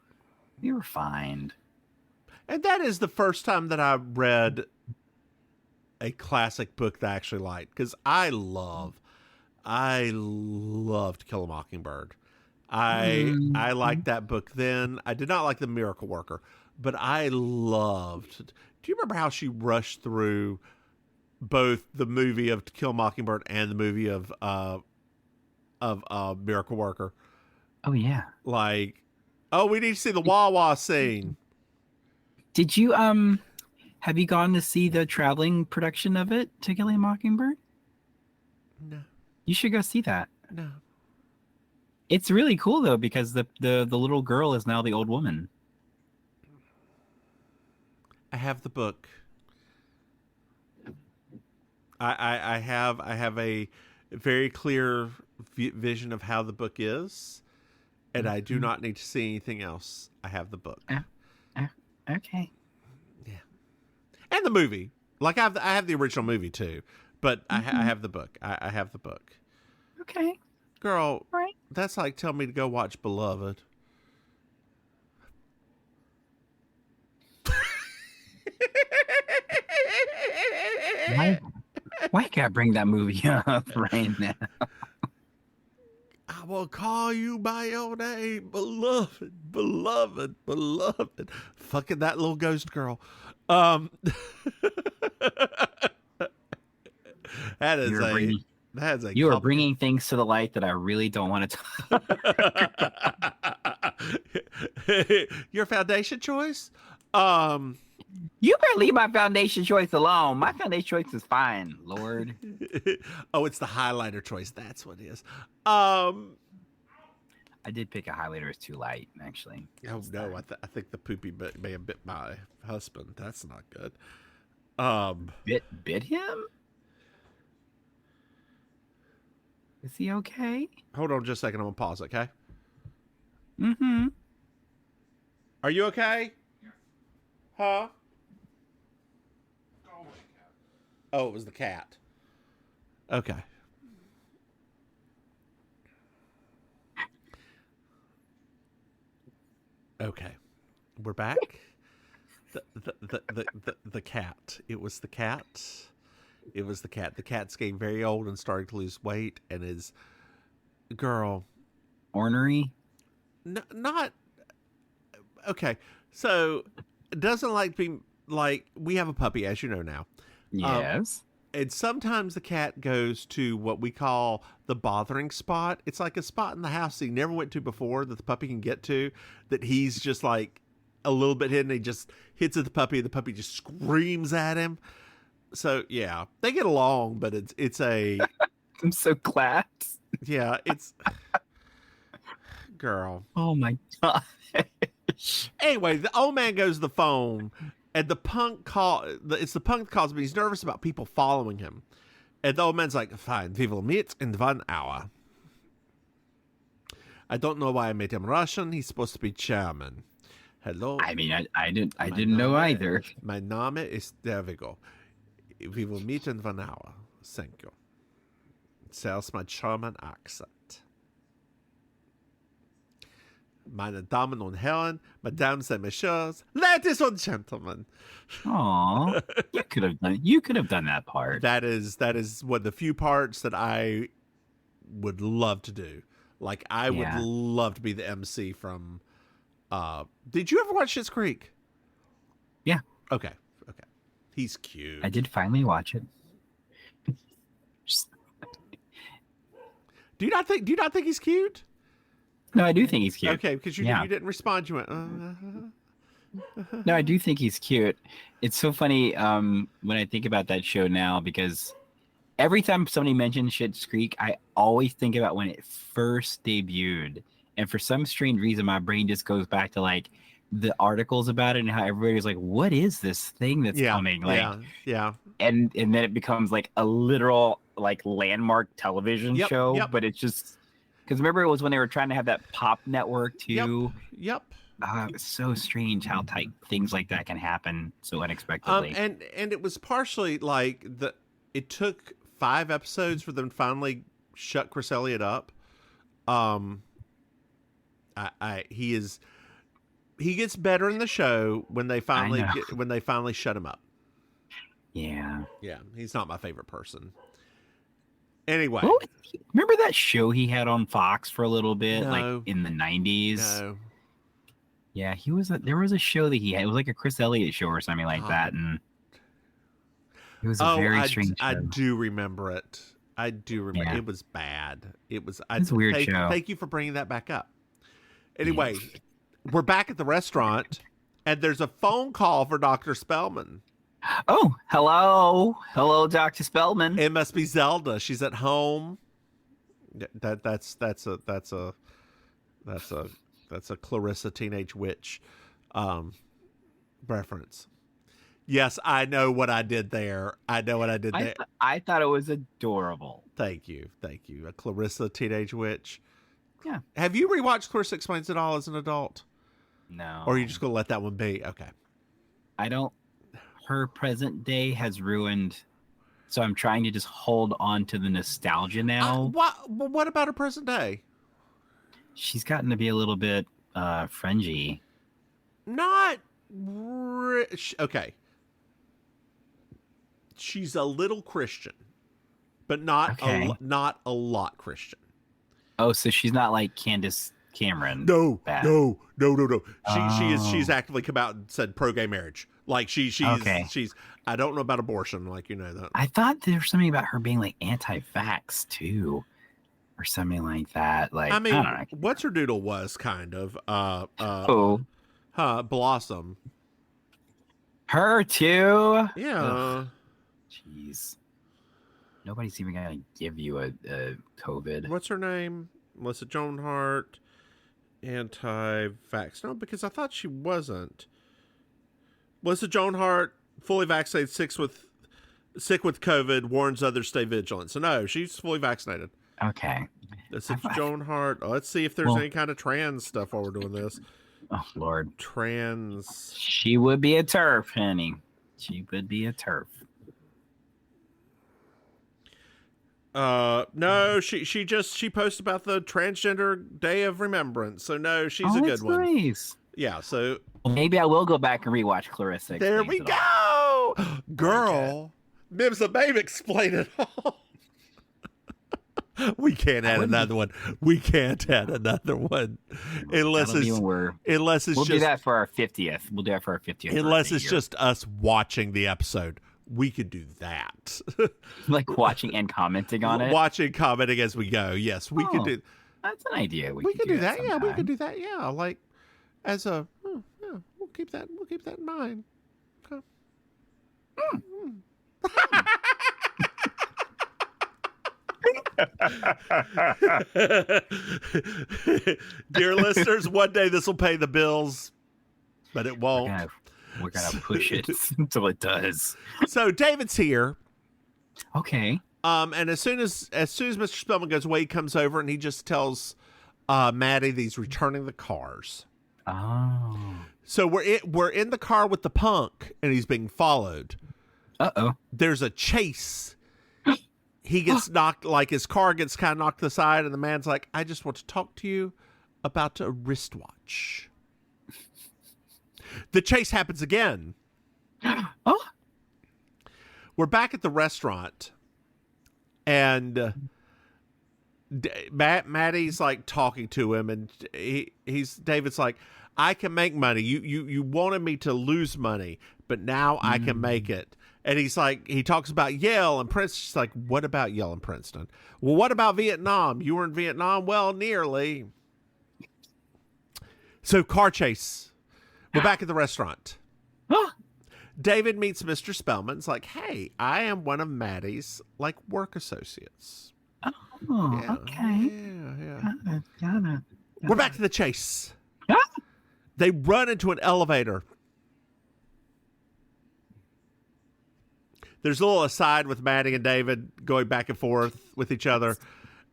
We were fine. And that is the first time that I read a classic book that I actually liked, because I loved To Kill a Mockingbird. I liked that book then. I did not like The Miracle Worker, but I loved. Do you remember how she rushed through both the movie of To Kill a Mockingbird and the movie of Miracle Worker? Oh yeah. Like, oh, we need to see the Wawa scene. Did you have you gone to see the traveling production of it, To Kill a Mockingbird? No. You should go see that. No. It's really cool though because the little girl is now the old woman. I have the book. I have a very clear vision of how the book is, and I do not need to see anything else. I have the book. Okay. Yeah, and the movie. Like I have the original movie too, but I have the book. I have the book. Okay. Girl, Right. That's like telling me to go watch Beloved. Why can't I bring that movie up right now? I will call you by your name, beloved, beloved, beloved. Fucking that little ghost girl. That is You are bringing things to the light that I really don't want to talk. Your foundation choice? You better leave my foundation choice alone. My foundation choice is fine, Lord. Oh, it's the highlighter choice. That's what it is. I did pick a highlighter as too light, actually. Oh no, I think the poopy may have bit my husband. That's not good. Bit him? Is he okay? Hold on just a second. I'm gonna pause. Okay. Mm-hmm. Are you okay? Huh? Oh, it was the cat. Okay. Okay. We're back. The cat. It was the cat. It was the cat. The cat's getting very old and starting to lose weight, and is girl. Ornery? Not okay. So it doesn't like being like, we have a puppy, as you know now. Yes. And sometimes the cat goes to what we call the bothering spot. It's like a spot in the house that he never went to before that the puppy can get to, that he's just like a little bit hidden. He just hits at the puppy, and the puppy just screams at him. So yeah, they get along, but it's a. I'm so glad. Yeah, it's. Girl. Oh my god. Anyway, the old man goes to the phone, and the punk it's the punk that calls me. He's nervous about people following him. And the old man's like, fine, we will meet in 1 hour. I don't know why I made him Russian. He's supposed to be German. Hello. I mean, I didn't know either. My name is, there we go. We will meet in 1 hour. Thank you. There's my German accent. Meine Damen und Herren, Mesdames et Messieurs, ladies and gentlemen. Aw, you could have done that part. That is one of the few parts that I would love to do. Like, I would love to be the MC from. Did you ever watch Schitt's Creek? Yeah. Okay. He's cute. I did finally watch it. Do you not think he's cute? No, I do think he's cute. Okay, because you didn't respond. You went. No, I do think he's cute. It's so funny when I think about that show now, because every time somebody mentions Schitt's Creek, I always think about when it first debuted. And for some strange reason, my brain just goes back to like the articles about it and how everybody's like, what is this thing that's coming? Like, yeah. And then it becomes like a literal like landmark television show. But it's just because remember it was when they were trying to have that pop network too. Yep. It's so strange how tight things like that can happen so unexpectedly. And it was partially like it took 5 episodes for them to finally shut Chris Elliott up. He gets better in the show when they finally shut him up. Yeah, he's not my favorite person. Anyway, remember that show he had on Fox for a little bit, like in the 90s? No. Yeah, there was a show that he had. It was like a Chris Elliott show or something like that, and it was a very strange show. I do remember it. Yeah. It was bad. It's a weird show. Thank you for bringing that back up. Anyway, we're back at the restaurant, and there's a phone call for Dr. Spellman. Oh, hello, Dr. Spellman. It must be Zelda. She's at home. That's a Clarissa Teenage Witch reference. Yes, I know what I did there. I thought it was adorable. Thank you. A Clarissa Teenage Witch. Yeah. Have you rewatched Clarissa Explains It All as an adult? No. Or are you just going to let that one be? Okay. I don't. Her present day has ruined, so I'm trying to just hold on to the nostalgia now. What about her present day? She's gotten to be a little bit fringy. Not rich. Okay. She's a little Christian, but not a lot Christian. Oh, so she's not like Candace Cameron. No. She's actively come out and said pro-gay marriage. Like she's I don't know about abortion, like that. I thought there was something about her being like anti-vax too, or something like that. Like I mean, what's her doodle was kind of Blossom. Her too. Yeah. Ugh. Jeez. Nobody's even gonna give you a COVID. What's her name? Melissa Joan Hart. Anti-vax. No, because I thought she wasn't. Melissa Joan Hart, fully vaccinated, sick with COVID, warns others stay vigilant. So no, she's fully vaccinated. Okay. Melissa Joan Hart. Let's see if there's any kind of trans stuff while we're doing this. Oh Lord. Trans. She would be a TERF, honey. She would be a TERF. No, she posted about the Transgender Day of Remembrance. So no, she's a good one. Nice. Yeah, so maybe I will go back and rewatch Clarissa. There we go. Girl. Mims the Babe explain it all. We can't add another one. Unless it's we'll just do that for our 50th. We'll do that for our 50th. Unless it's just us watching the episode. We could do that. Like watching and commenting on it? Watching, commenting as we go. Yes, we could do. That's an idea. We could do that. Yeah, we could do that. Yeah, like as a. Yeah, we'll keep that in mind. Okay. Dear listeners, one day this will pay the bills, but it won't. We're gonna push it until it does. So David's here. Okay. And as soon as Mr. Spellman goes away, he comes over and he just tells Maddie that he's returning the cars. Oh. So we're in the car with the punk and he's being followed. Uh-oh. There's a chase. He gets knocked, like his car gets kind of knocked to the side, and the man's like, I just want to talk to you about a wristwatch. The chase happens again. Oh. We're back at the restaurant, and Maddie's like talking to him, and David's like, I can make money. You wanted me to lose money, but now I can make it. And he's like, he talks about Yale and Princeton. She's like, what about Yale and Princeton? Well, what about Vietnam? You were in Vietnam? Well, nearly. So car chase. We're back at the restaurant. David meets Mr. Spellman. It's like, hey, I am one of Maddie's like work associates. Oh, okay. Yeah. Got it. We're back to the chase. Ah! They run into an elevator. There's a little aside with Maddie and David going back and forth with each other.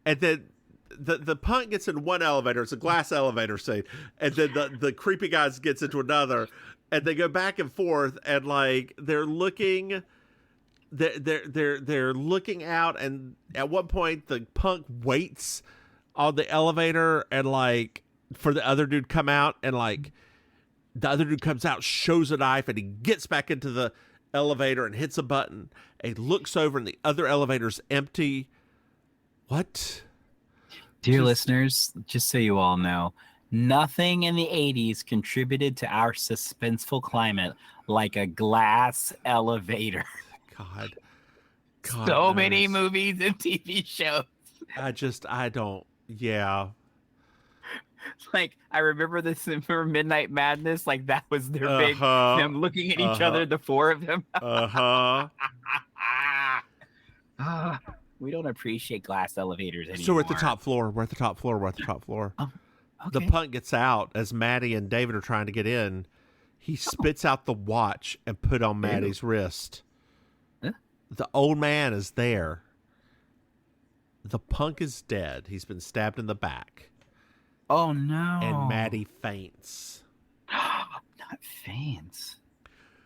And then the punk gets in one elevator. It's a glass elevator scene. And then the creepy guys gets into another. And they go back and forth. And like they're looking looking out. And at one point the punk waits on the elevator and like for the other dude come out. And like the other dude comes out, shows a knife, and he gets back into the elevator and hits a button. And he looks over and the other elevator's empty. What? Dear listeners, just so you all know, nothing in the 80s contributed to our suspenseful climate like a glass elevator. God So knows. many movies and TV shows. I don't. Yeah. Like, I remember this for Midnight Madness. Like, that was their big, them looking at each other, the four of them. We don't appreciate glass elevators anymore. So we're at the top floor. We're at the top floor. Oh, The okay. punk gets out as Maddie and David are trying to get in. He spits out the watch and put on Maddie's wrist. Huh? The old man is there. The punk is dead. He's been stabbed in the back. Oh, no. And Maddie faints. Not faints.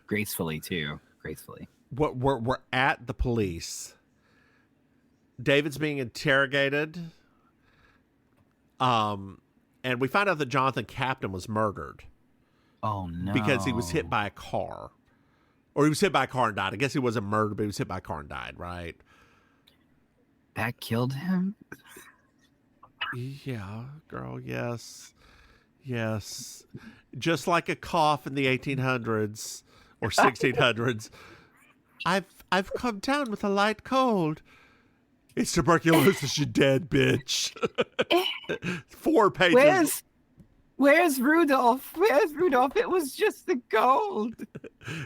Gracefully, too. Gracefully. We're at the police. David's being interrogated. And we find out that Jonathan Captain was murdered. Oh, no. Because he was hit by a car. Or he was hit by a car and died. I guess he wasn't murdered, but he was hit by a car and died, right? That killed him? Yeah, girl, yes. Yes. Just like a cough in the 1800s or 1600s. I've come down with a light cold. It's tuberculosis, you dead bitch. 4 pages. Where's Rudolph? Where's Rudolph? It was just the gold.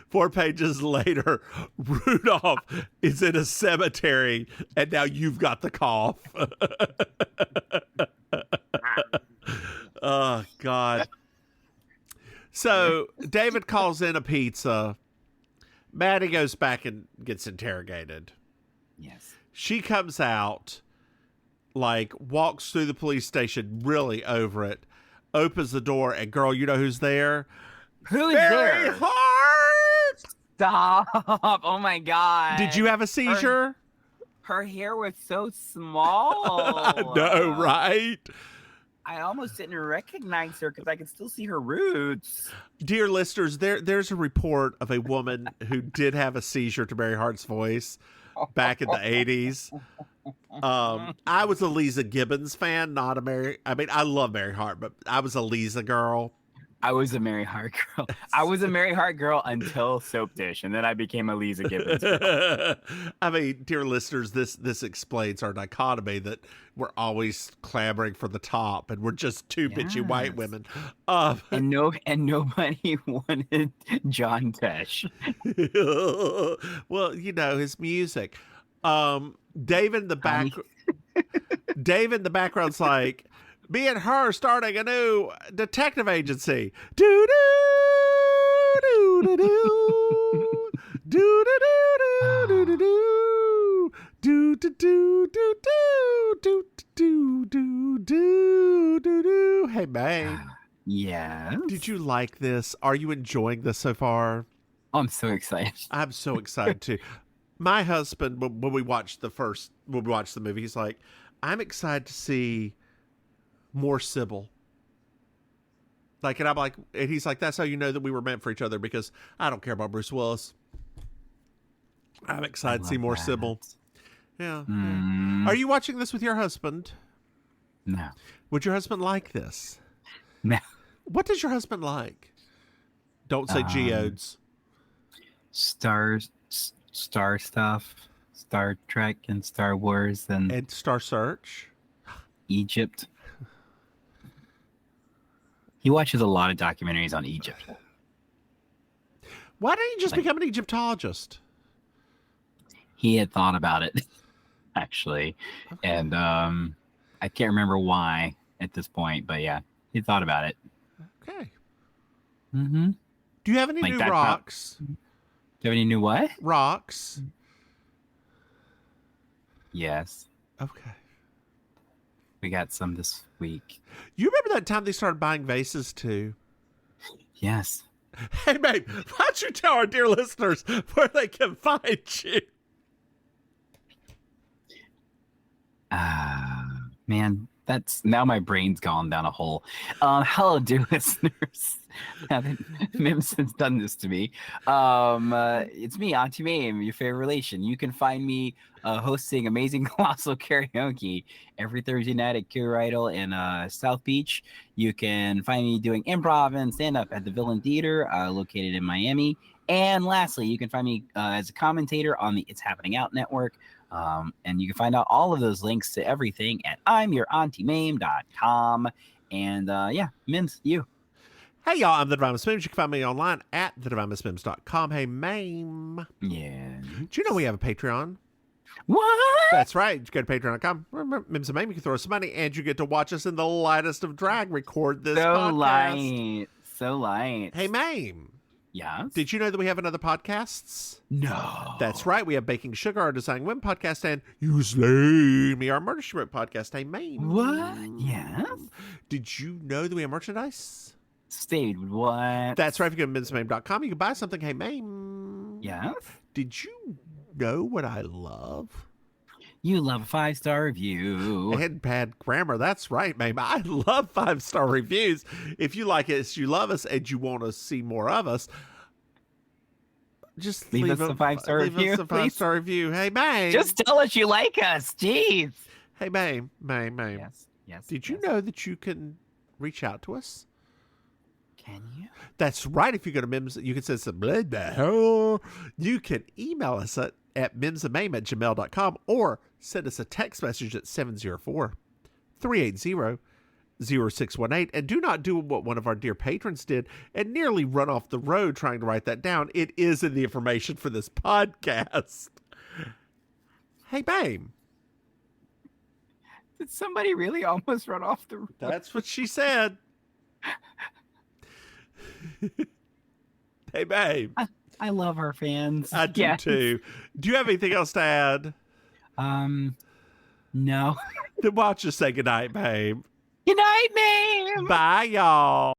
4 pages later, Rudolph is in a cemetery, and now you've got the cough. Oh, God. So David calls in a pizza. Maddie goes back and gets interrogated. Yes. She comes out, like, walks through the police station, really over it, opens the door, and girl, you know who's there? Who's Very there? hard. Stop. Oh, my God. Did you have a seizure? Her hair was so small. No, right? I almost didn't recognize her because I could still see her roots. Dear listeners, there's a report of a woman who did have a seizure to Mary Hart's voice back in the 80s. I was a Lisa Gibbons fan, not a Mary. I mean, I love Mary Hart, but I was a Lisa girl. I was a Mary Hart girl. I was a Mary Hart girl until Soap Dish, and then I became a Lisa Gibbons girl. I mean, dear listeners, this explains our dichotomy that we're always clamoring for the top, and we're just two bitchy white women. And nobody wanted John Tesh. Well, you know his music. David in the back. David in the background's like, me and her starting a new detective agency. Do do do do do do do do do do do do do do do do do do. Hey, May. Yeah. Did you like this? Are you enjoying this so far? I'm so excited. I'm so excited too. My husband, when we watched the movie, he's like, I'm excited to see more Sybil. Like, and I'm like, and he's like, that's how you know that we were meant for each other, because I don't care about Bruce Willis. I'm excited to see more Sybil. Yeah. Are you watching this with your husband? No. Would your husband like this? No. What does your husband like? Don't say geodes. Star stuff, Star Trek and Star Wars and Star Search. Egypt. He watches a lot of documentaries on Egypt. Why didn't you just become an Egyptologist? He had thought about it, actually. Okay. And I can't remember why at this point, but yeah, he thought about it. Okay. Mm-hmm. Do you have any Like new that rocks? Do you have any new what? Rocks. Yes. Okay. We got some this week. You remember that time they started buying vases too? Yes. Hey, babe, why don't you tell our dear listeners where they can find you? Man, that's now my brain's gone down a hole. Hello, dear listeners. Mims has done this to me. It's me, Auntie Mame, your favorite relation. You can find me hosting Amazing Colossal Karaoke every Thursday night at Cure Idol in South Beach. You can find me doing improv and stand-up at the Villain Theater, located in Miami. And lastly, you can find me as a commentator on the It's Happening Out network. And you can find out all of those links to everything at I'mYourAuntieMame.com. And yeah, Mims, you. Hey, y'all, I'm the Divimus Mims. You can find me online at thedivimusmims.com. Hey, Mame. Yeah. Do you know we have a Patreon? What? That's right. You go to patreon.com. Remember, Mims and Mame, you can throw us some money, and you get to watch us in the lightest of drag record this podcast. So light. Hey, Mame. Yes? Did you know that we have another podcasts? No. That's right. We have Baking Sugar, our Designing Women podcast, and You Slay Me, our Murder She Wrote podcast. Hey, Mame. What? Yes? Did you know that we have merchandise? Stayed what? That's right. If you go to mimsmame.com, you can buy something. Hey, Mame. Yes? Did you know what I love? You love a 5-star review. And bad grammar. That's right, Mame. I love 5-star reviews. If you like us, you love us, and you want to see more of us, just leave us a 5-star review. Leave us a 5-star review. Hey, Mame. Just tell us you like us. Jeez. Hey, Mame. Mame. Yes. Did you know that you can reach out to us? Can you? That's right. If you go to Mims, you can send some blah, blah. You can email us at mimsandmame@gmail.com or send us a text message at 704-380-0618. And do not do what one of our dear patrons did and nearly run off the road trying to write that down. It is in the information for this podcast. Hey, Mame. Did somebody really almost run off the road? That's what she said. Hey, babe. I love our fans. I do too. Do you have anything else to add? No. Then why don't you say goodnight, babe? Good night, Mame. Bye, y'all.